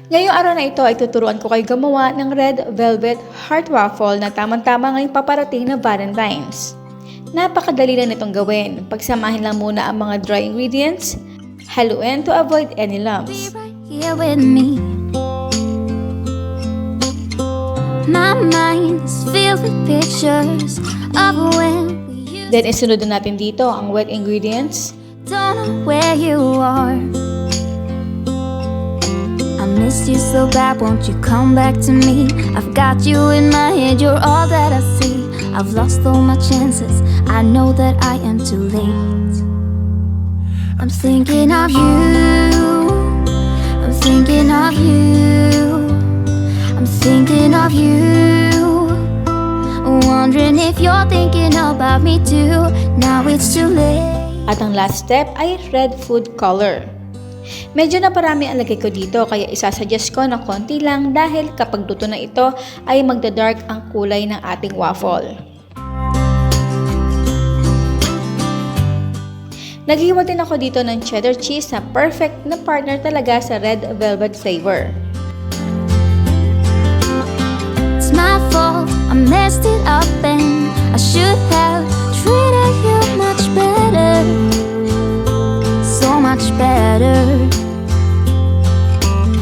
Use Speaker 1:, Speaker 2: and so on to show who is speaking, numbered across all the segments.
Speaker 1: Ngayong araw na ito ay tuturuan ko kayo gumawa ng Red Velvet Heart Waffle na tamang-tama ngayong paparating na Valentines. Napakadali lang nitong gawin. Pagsamahin lang muna ang mga dry ingredients, haluin to avoid any lumps.
Speaker 2: Here with me. My mind is filled with pictures of when we used
Speaker 1: Then isunod na natin dito ang wet ingredients.
Speaker 2: Don't know where you are. I miss you so bad, won't you come back to me? I've got you in my head, you're all that I see. I've lost all my chances, I know that I am too late. I'm thinking of you, I'm thinking of you, I'm thinking of you, wondering if you're thinking about me too. Now it's too late.
Speaker 1: At ang last step ay red food color. Medyo naparami ang lagay ko dito kaya isasuggest ko na konti lang dahil kapag luto na ito ay magda-dark ang kulay ng ating waffle. Naghiwa din ako dito ng cheddar cheese na perfect na partner talaga sa red velvet flavor.
Speaker 2: It's my fault, I messed it up and I should have treated you much better, so much better.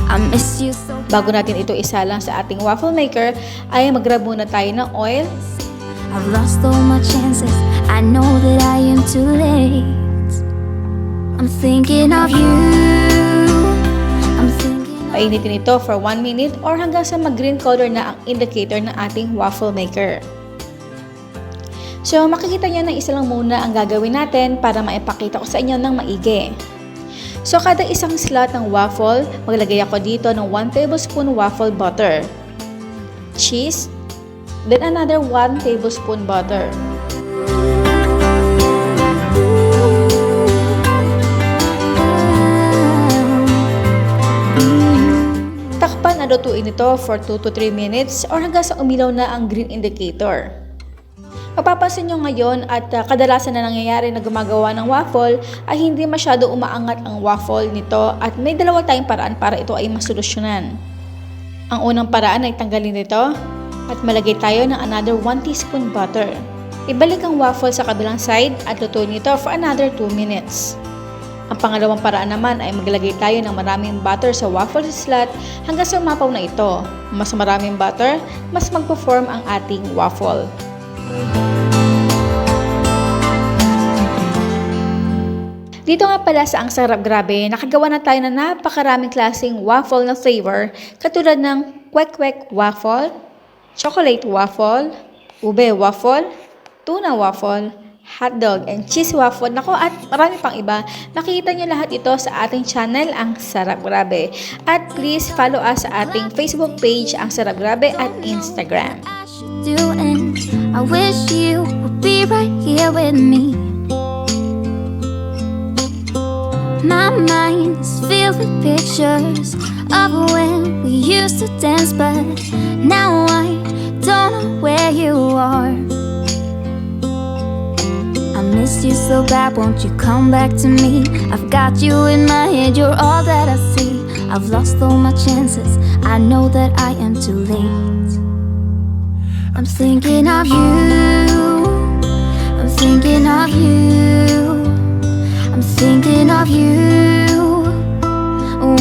Speaker 2: I miss you so.
Speaker 1: Bago natin ito isalang sa ating waffle maker ay mag-grab muna tayo ng oil.
Speaker 2: I've lost all my chances, I know that I am too late. I'm thinking of you, I'm thinking of
Speaker 1: Painitin ito for 1 minute or hanggang sa mag-green color na ang indicator ng ating waffle maker. So makikita niyo na isa lang muna ang gagawin natin para maipakita ko sa inyo ng maigi. So kada isang slot ng waffle, maglagay ako dito ng 1 tablespoon waffle butter, cheese, then another 1 tablespoon butter. Takpan at lutuin ito for 2 to 3 minutes or hanggang sa umilaw na ang green indicator. Mapapansin nyo ngayon at kadalasan na nangyayari na gumagawa ng waffle ay hindi masyado umaangat ang waffle nito at may dalawa tayong paraan para ito ay masolusyonan. Ang unang paraan ay tanggalin ito at malagay tayo ng another 1 teaspoon butter. Ibalik ang waffle sa kabilang side at lutuin ito for another 2 minutes. Ang pangalawang paraan naman ay maglagay tayo ng maraming butter sa waffle slot hanggang sa umapaw na ito. Mas maraming butter, mas magpo-form ang ating waffle. Dito nga pala sa ang Sarap Grabe, nakagawa na tayo na napakaraming klaseng waffle na flavor katulad ng kwek-kwek waffle, chocolate waffle, ube waffle, tuna waffle, hotdog and cheese waffle, nako at marami pang iba. Makikita nyo lahat ito sa ating channel, ang Sarap Grabe. At please follow us sa ating Facebook page, ang Sarap Grabe at Instagram.
Speaker 2: And I wish you would be right here with me. My mind is filled with pictures of when we used to dance, but now I don't know where you are. I miss you so bad, won't you come back to me? I've got you in my head, you're all that I see. I've lost all my chances, I know that I am too late. I'm thinking of you, I'm thinking of you, I'm thinking of you,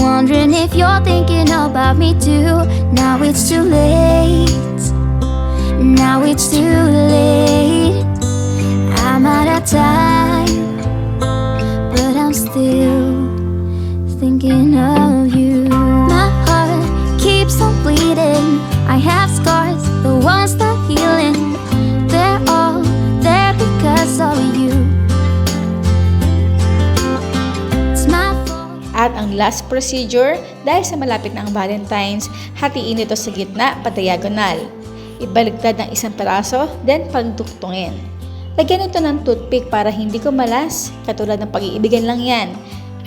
Speaker 2: wondering if you're thinking about me too. Now it's too late, now it's too late. I'm out of time, but I'm still thinking of you. My heart keeps on bleeding, I have scars, the ones that healing, they're all there because of you. It's my fault.
Speaker 1: At ang last procedure, dahil sa malapit na ang Valentines, hatiin ito sa gitna pa-diagonal. Ibaligtad ng isang peraso, then pagduktungin. Lagyan ito ng toothpick para hindi kumalas, katulad ng pag-iibigan lang yan.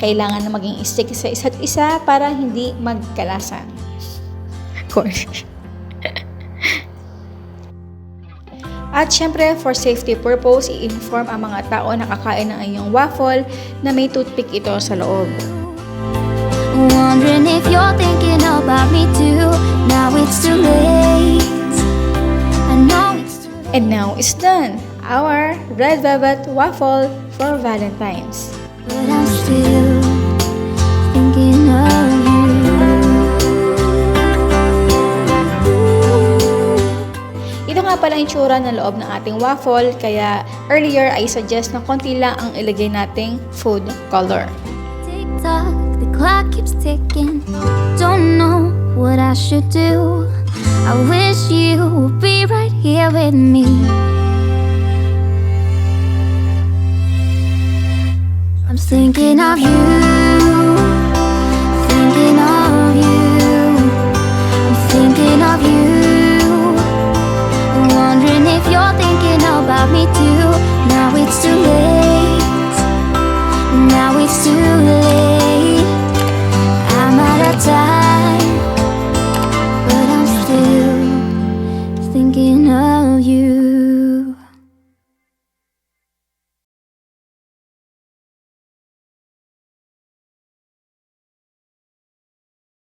Speaker 1: Kailangan na maging stick sa isa't isa para hindi magkalasan. At syempre, for safety purpose, i-inform ang mga tao na kakain ng inyong waffle na may toothpick ito sa loob.
Speaker 2: Wondering if you're thinking about want me to. Now it's too late. I know it's too late.
Speaker 1: And now it's done! Our red velvet waffle for Valentines.
Speaker 2: But I'm still thinking of you.
Speaker 1: Ito nga pala yung tsura ng loob ng ating waffle, kaya earlier I suggest na konti lang ang ilagay nating food color.
Speaker 2: Tick-tock, the clock keeps ticking. Don't know what I should do. I wish you would be right here with me. I'm thinking of you.